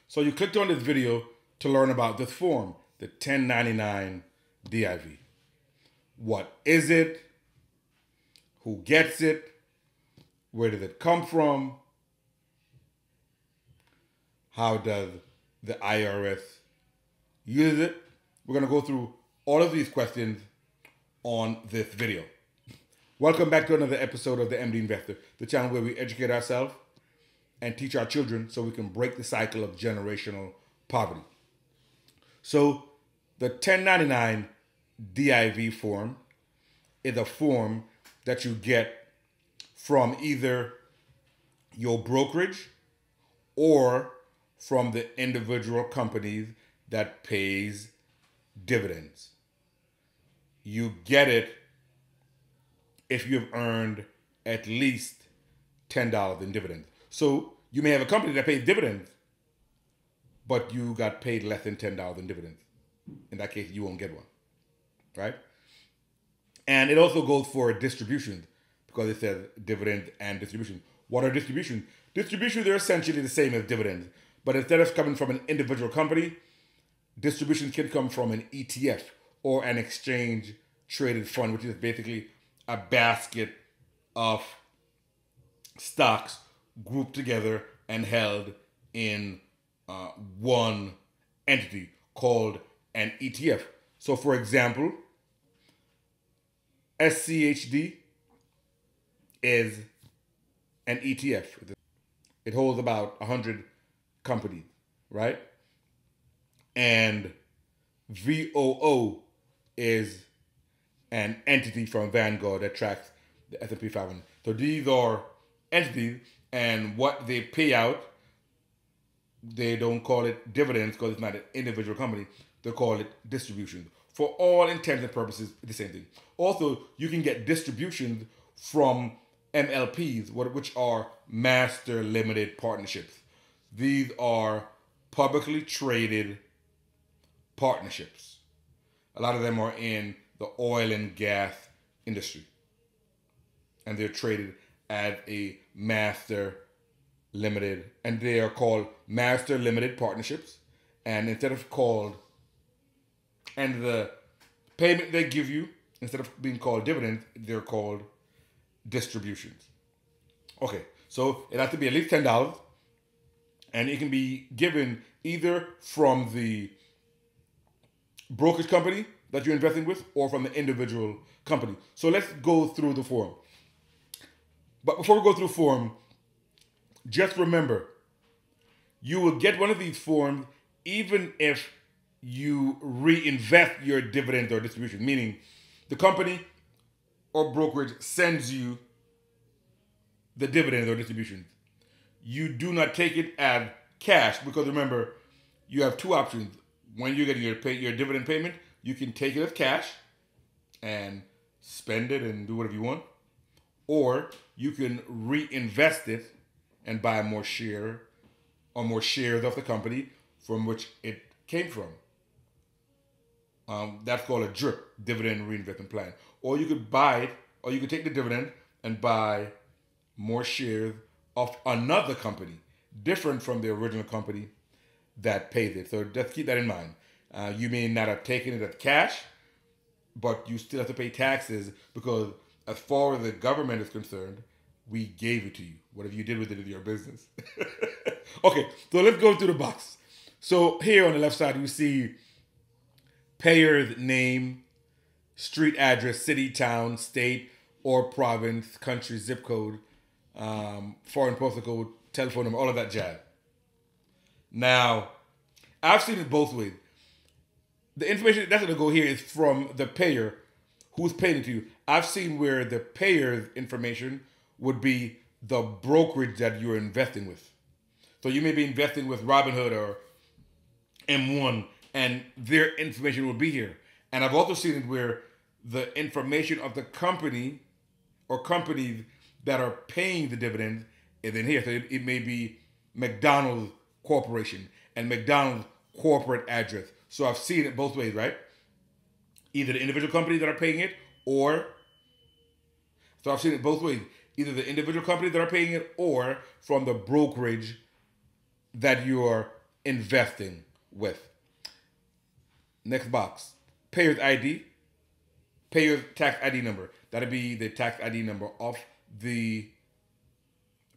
So you clicked on this video to learn about this form, the 1099 DIV. What is it? Who gets it? Where did it come from? How does the IRS use it? We're going to go through all of these questions on this video. Welcome back to another episode of the MD Investor, the channel where we educate ourselves and teach our children so we can break the cycle of generational poverty. So the 1099 DIV form is a form that you get from either your brokerage or from the individual companies that pays dividends. You get it if you've earned at least $10 in dividends. So you may have a company that pays dividends, but you got paid less than $10 in dividends. In that case, you won't get one, right? And it also goes for distributions because it says dividend and distribution. What are distributions? Distributions are essentially the same as dividends, but instead of coming from an individual company, distributions can come from an ETF or an exchange traded fund, which is basically a basket of stocks grouped together and held in one entity called an ETF. So for example, SCHD is an ETF. It holds about 100 companies, right? And VOO is an entity from Vanguard that tracks the S&P 500. So these are entities, and what they pay out, they don't call it dividends because it's not an individual company. They call it distributions. For all intents and purposes, the same thing. Also, you can get distributions from MLPs, which are master limited partnerships. These are publicly traded partnerships. A lot of them are in the oil and gas industry, and they're traded as a master limited, and they are called master limited partnerships. And instead of called, and the payment they give you, instead of being called dividends, they're called distributions. Okay, so it has to be at least $10, and it can be given either from the brokerage company that you're investing with or from the individual company. So let's go through the form. But before we go through form, just remember, you will get one of these forms even if you reinvest your dividend or distribution, meaning the company or brokerage sends you the dividends or distributions. You do not take it as cash because remember, you have two options. When you're getting your dividend payment, you can take it as cash and spend it and do whatever you want, or you can reinvest it and buy more shares of the company from which it came from. That's called a DRIP, dividend reinvestment plan. Or you could buy it, or you could take the dividend and buy more shares of another company, different from the original company that pays it. So just keep that in mind. You may not have taken it as cash, but you still have to pay taxes because as far as the government is concerned, we gave it to you. Whatever you did with it is your business. Okay, so let's go through the box. So here on the left side, you see payer's name, street address, city, town, state, or province, country, zip code, foreign postal code, telephone number, all of that jazz. Now, I've seen it both ways. The information that's going to go here is from the payer who's paying it to you. I've seen where the payer's information would be the brokerage that you're investing with. So you may be investing with Robinhood or M1, and their information will be here. And I've also seen it where the information of the company or companies that are paying the dividends is in here. So it may be McDonald's Corporation and McDonald's corporate address. So I've seen it both ways, right? Either the individual companies that are paying it or, so I've seen it both ways. Either the individual companies that are paying it or from the brokerage that you're investing with. Next box, payer's ID, payer's tax ID number. That'll be the tax ID number of the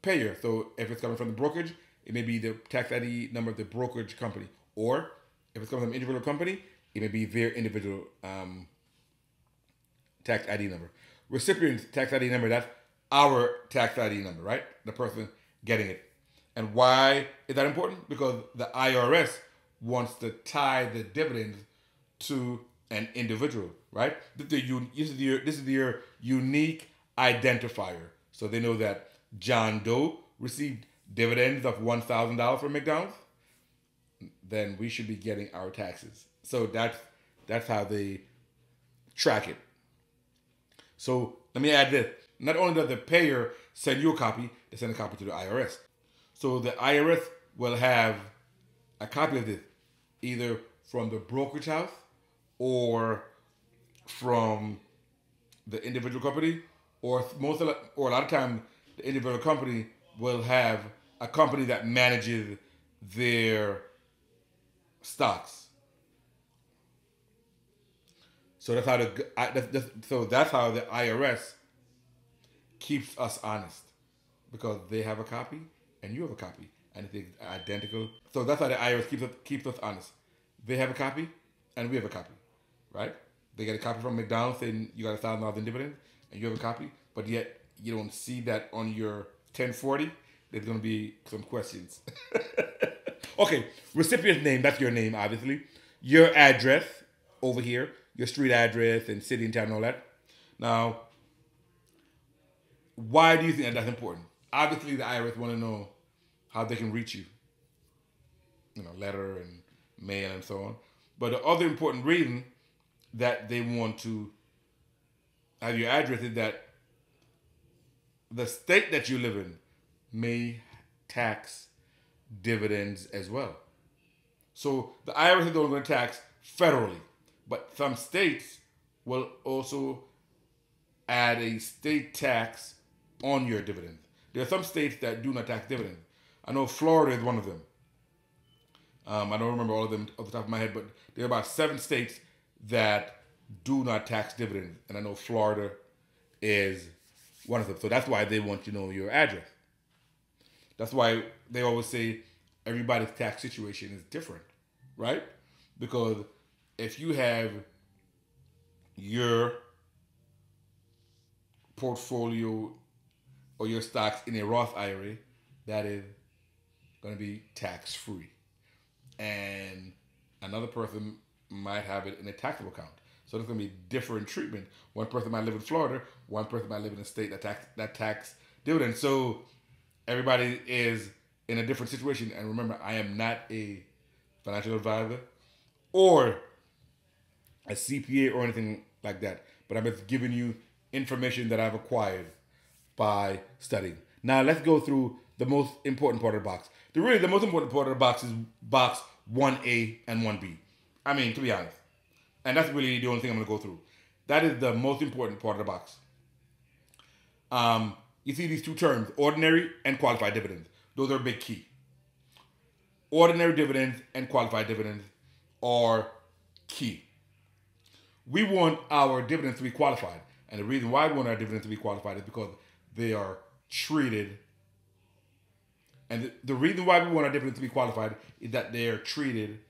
payer. So if it's coming from the brokerage, it may be the tax ID number of the brokerage company. Or if it's coming from an individual company, it may be their individual tax ID number. Recipient's tax ID number, that's our tax ID number, right? The person getting it. And why is that important? Because the IRS wants to tie the dividends to an individual, right? This is your unique identifier. So they know that John Doe received dividends of $1,000 from McDonald's, then we should be getting our taxes. So that's how they track it. So let me add this. Not only does the payer send you a copy, they send a copy to the IRS. So the IRS will have a copy of this either from the brokerage house or from the individual company, or a lot of times the individual company will have a company that manages their stocks. So that's how the IRS keeps us honest, because they have a copy and you have a copy and it's identical. So that's how the IRS keeps us honest. They have a copy and we have a copy, right? They get a copy from McDonald's saying you got $1,000 in dividends, and you have a copy, but yet you don't see that on your 1040. There's going to be some questions. Okay, recipient name, that's your name, obviously. Your address over here, your street address and city and town and all that. Now, why do you think that's important? Obviously, the IRS want to know how they can reach you. Letter and mail and so on. But the other important reason that they want to have your address is that the state that you live in may tax dividends as well. So the IRS is only going to tax federally, but some states will also add a state tax on your dividends. There are some states that do not tax dividends. I know Florida is one of them. I don't remember all of them off the top of my head, but there are about 7 states that do not tax dividends. And I know Florida is one of them. So that's why they want you to know your address. That's why they always say everybody's tax situation is different, right? Because if you have your portfolio or your stocks in a Roth IRA, that is going to be tax-free. And another person might have it in a taxable account. So there's going to be different treatment. One person might live in Florida, one person might live in a state that tax dividends. So everybody is in a different situation. And remember, I am not a financial advisor or a CPA or anything like that. But I'm just giving you information that I've acquired by studying. Now let's go through the most important part of the box. The most important part of the box is box 1A and 1B. I mean, to be honest. And that's really the only thing I'm going to go through. That is the most important part of the box. You see these two terms, ordinary and qualified dividends. Those are a big key. Ordinary dividends and qualified dividends are key. We want our dividends to be qualified. And the reason why we want our dividends to be qualified is because they are treated. And the reason why we want our dividends to be qualified is that they are treated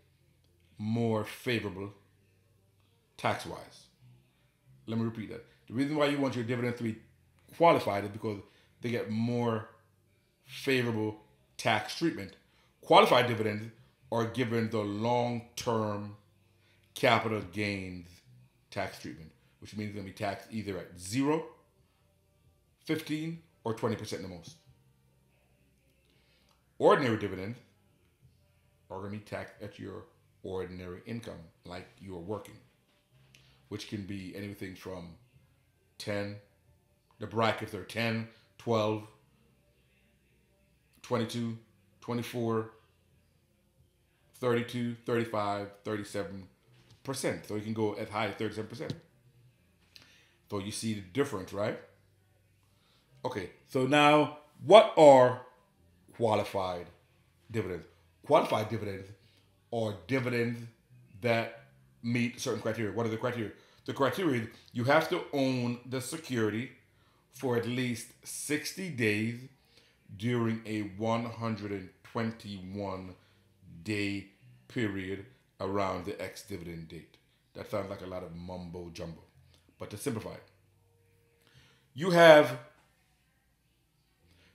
more favorable tax-wise. Let me repeat that. The reason why you want your dividends to be qualified is because they get more favorable tax treatment. Qualified dividends are given the long-term capital gains tax treatment, which means it's going to be taxed either at 0, 15, or 20% the most. Ordinary dividends are going to be taxed at your ordinary income, like you're working, which can be anything from 10, the brackets are 10, 12, 22, 24, 32, 35, 37%. So you can go as high as 37%. So you see the difference, right? Okay, so now what are qualified dividends? Qualified dividends are dividends that meet certain criteria. What are the criteria? The criteria is you have to own the security for at least 60 days during a 121 day period around the ex-dividend date. That sounds like a lot of mumbo jumbo. But to simplify it, you have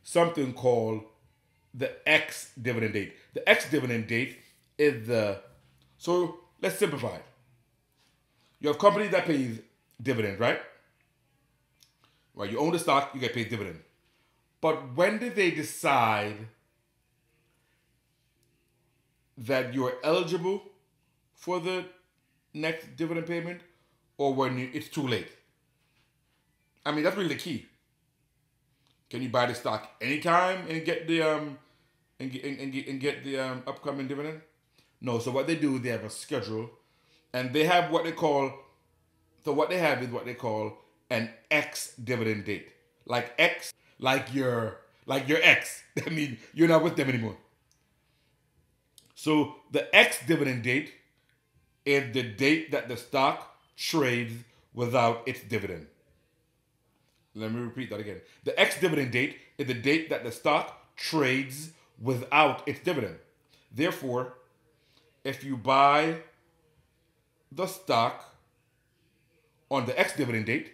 something called the ex-dividend date. The ex-dividend date is so let's simplify it. You have companies that pays dividends, right? Right, you own the stock, you get paid dividend. But when did they decide that you're eligible for the next dividend payment, or when it's too late? I mean, that's really the key. Can you buy the stock anytime and get the upcoming dividend? No. So what they do, they have a schedule, and they have what they call. So what they have is what they call an ex-dividend date, like your ex. I mean, you're not with them anymore. So the ex-dividend date is the date that the stock trades without its dividend. Let me repeat that again. The ex-dividend date is the date that the stock trades without its dividend. Therefore, if you buy the stock on the ex-dividend date,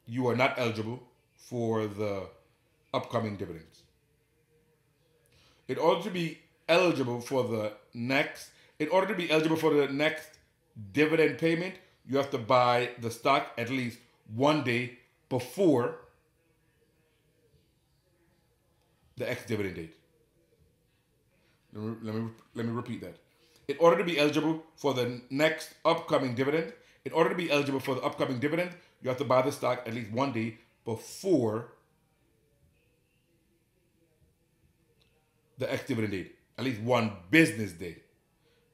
you are not eligible for the upcoming dividends. In order to be eligible for the next dividend payment, you have to buy the stock at least one day before the ex-dividend date. Let me repeat that. In order to be eligible for the next upcoming dividend, you have to buy the stock at least one day before the ex-dividend date. At least one business day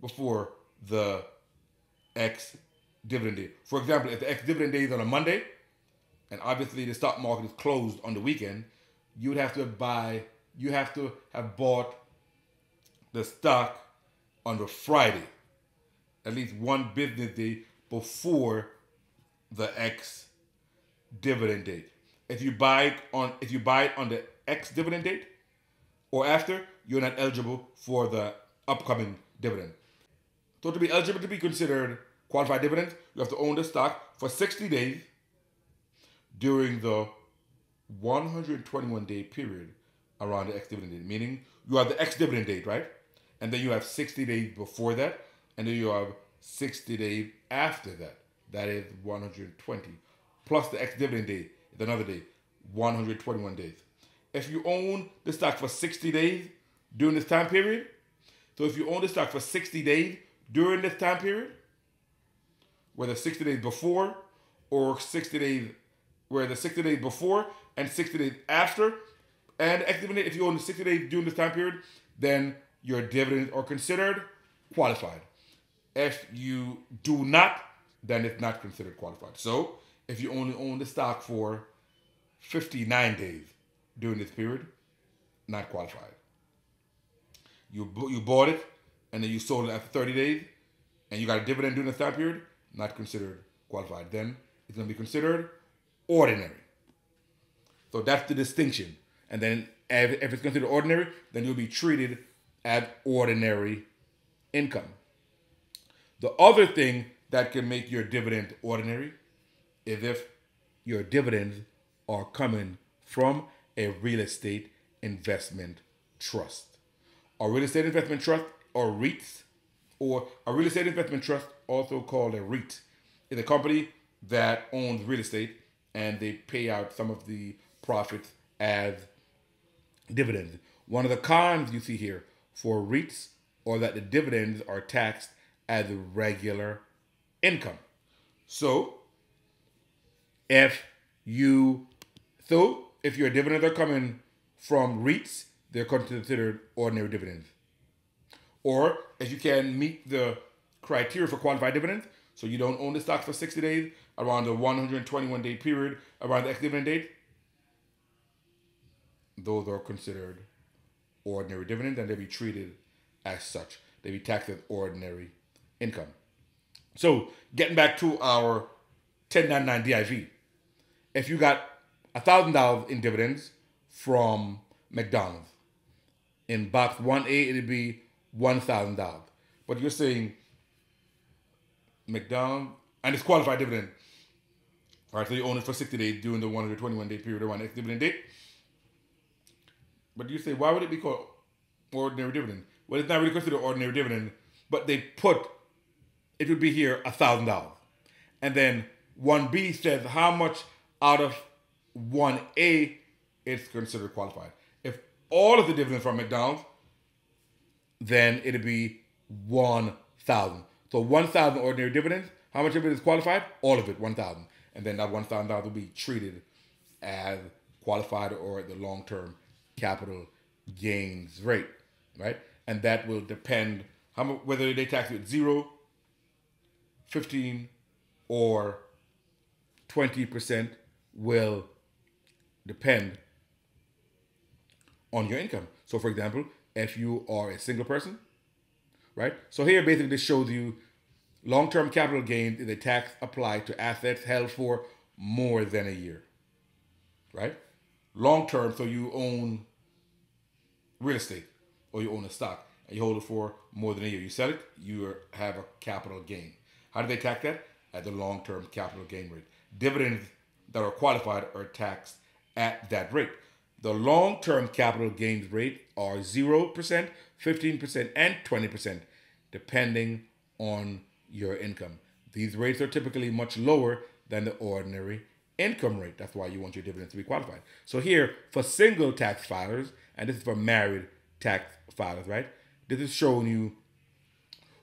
before the ex-dividend date. For example, if the ex-dividend day is on a Monday, and obviously the stock market is closed on the weekend, you have to have bought the stock on the Friday, at least one business day before the ex-dividend date. If you buy it on the ex-dividend date or after, you're not eligible for the upcoming dividend. So to be eligible to be considered qualified dividends, you have to own the stock for 60 days during the 121 day period around the ex-dividend date. Meaning you have the ex-dividend date, right? And then you have 60 days before that, and then you have 60 days after that. That is 120. Plus the ex-dividend date is another day, 121 days. If you own the stock for 60 days during this time period, so if you own the stock for 60 days during this time period, whether 60 days before or 60 days, where the 60 days before and 60 days after, and ex-dividend, if you own the 60 days during this time period, then your dividends are considered qualified. If you do not, then it's not considered qualified. So if you only own the stock for 59 days during this period, not qualified. You bought it and then you sold it after 30 days and you got a dividend during the time period, not considered qualified. Then it's going to be considered ordinary. So that's the distinction. And then if it's considered ordinary, then you'll be treated as ordinary income. The other thing that can make your dividend ordinary is if your dividends are coming from a real estate investment trust. A real estate investment trust, or REITs, or a real estate investment trust, also called a REIT, is a company that owns real estate and they pay out some of the profits as dividends. One of the cons you see here for REITs are that the dividends are taxed as regular income. So if your dividends are coming from REITs, they're considered ordinary dividends. Or if you can meet the criteria for qualified dividends, so you don't own the stock for 60 days around the 121 day period around the ex-dividend date, those are considered ordinary dividends, and they'll be treated as such. They'll be taxed as ordinary income. So getting back to our 1099 DIV, if you got $1,000 in dividends from McDonald's, in box 1A it'd be $1,000. But you're saying McDonald's, and it's qualified dividend. All right, so you own it for 60 days during the 121-day period of one next dividend date. But you say, why would it be called ordinary dividend? Well, it's not really considered ordinary dividend, but they put, it would be here $1,000. And then 1B says how much out of 1A is considered qualified. If all of the dividends from McDonald's, then it'd be 1,000. So 1,000 ordinary dividends, how much of it is qualified? All of it, 1,000. And then that $1,000 will be treated as qualified or the long-term capital gains rate, right? And that will depend how much, whether they tax you at 0, 15, or 20% will depend on your income. So for example, if you are a single person, right? So here basically this shows you long-term capital gains is a tax applied to assets held for more than a year, right? Long-term, so you own real estate or you own a stock and you hold it for more than a year. You sell it, you have a capital gain. How do they tax that? At the long-term capital gain rate. Dividends that are qualified are taxed at that rate. The long-term capital gains rate are 0%, 15%, and 20%, depending on your income. These rates are typically much lower than the ordinary income rate. That's why you want your dividends to be qualified. So here, for single tax filers, and this is for married tax filers, right? This is showing you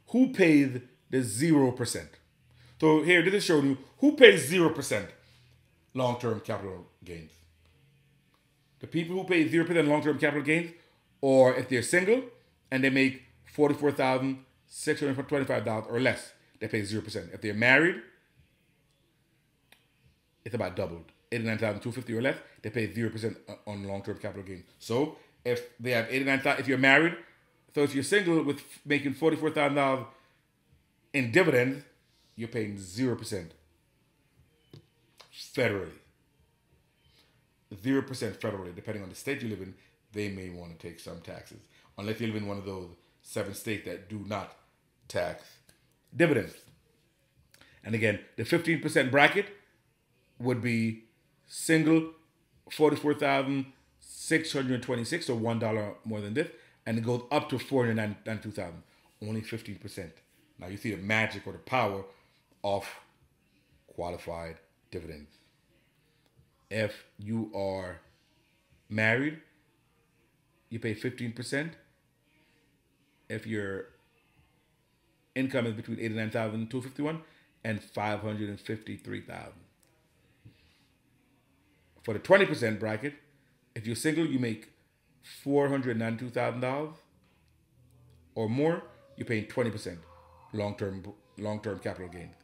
who pays the 0%. So here, this is showing you who pays 0% long-term capital gains. The people who pay 0% long-term capital gains, or if they're single and they make $44,625 or less, they pay 0%. If they're married, it's about doubled. $89,250 or less, they pay 0% on long-term capital gains. So if they have $89,000, if you're married, so if you're single with making $44,000 in dividends, you're paying 0% federally. 0% federally, depending on the state you live in, they may want to take some taxes. Unless you live in one of those 7 states that do not tax dividends. And again, the 15% bracket would be single $44,626, so $1 more than this, and it goes up to $492,000, only 15%. Now you see the magic or the power of qualified dividends. If you are married, you pay 15%. If your income is between $89,251 and $553,000. For the 20% bracket, if you're single, you make $492,000 or more, you're paying 20% long-term capital gain.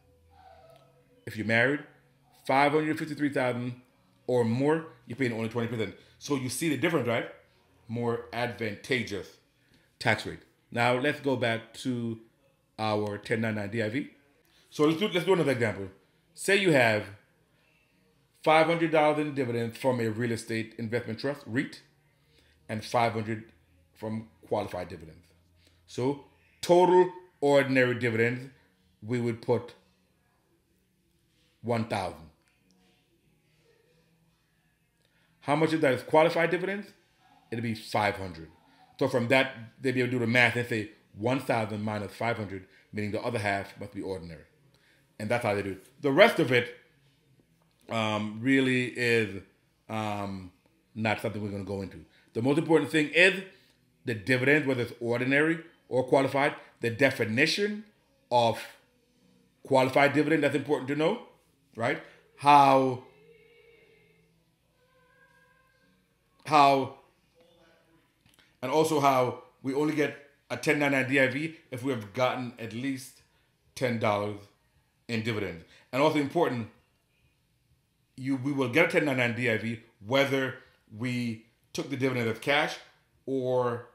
If you're married, $553,000 or more, you're paying only 20%. So you see the difference, right? More advantageous tax rate. Now let's go back to our 1099 DIV. So let's do another example. Say you have $500 in dividends from a real estate investment trust, REIT, and $500 from qualified dividends. So total ordinary dividends, we would put $1,000. How much of that is qualified dividends? It'll be $500. So from that, they'll be able to do the math and say 1,000 minus 500, meaning the other half must be ordinary. And that's how they do it. The rest of it really is not something we're going to go into. The most important thing is the dividends, whether it's ordinary or qualified. The definition of qualified dividend, that's important to know, right? How and also how we only get a 1099 DIV if we have gotten at least $10 in dividends. And also important, we will get a 1099 DIV whether we took the dividend as cash or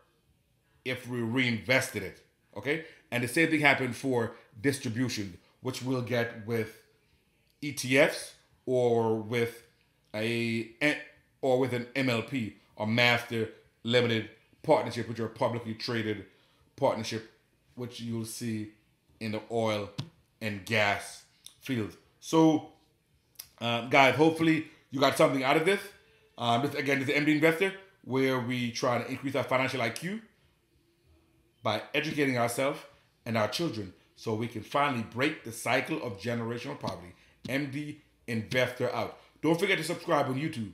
if we reinvested it. Okay? And the same thing happened for distribution, which we'll get with ETFs or with an MLP, or master limited partnership, which are publicly traded partnership, which you'll see in the oil and gas field. So, guys, hopefully you got something out of this. This is the MD Investor, where we try to increase our financial IQ by educating ourselves and our children so we can finally break the cycle of generational poverty. MD Investor out. Don't forget to subscribe on YouTube.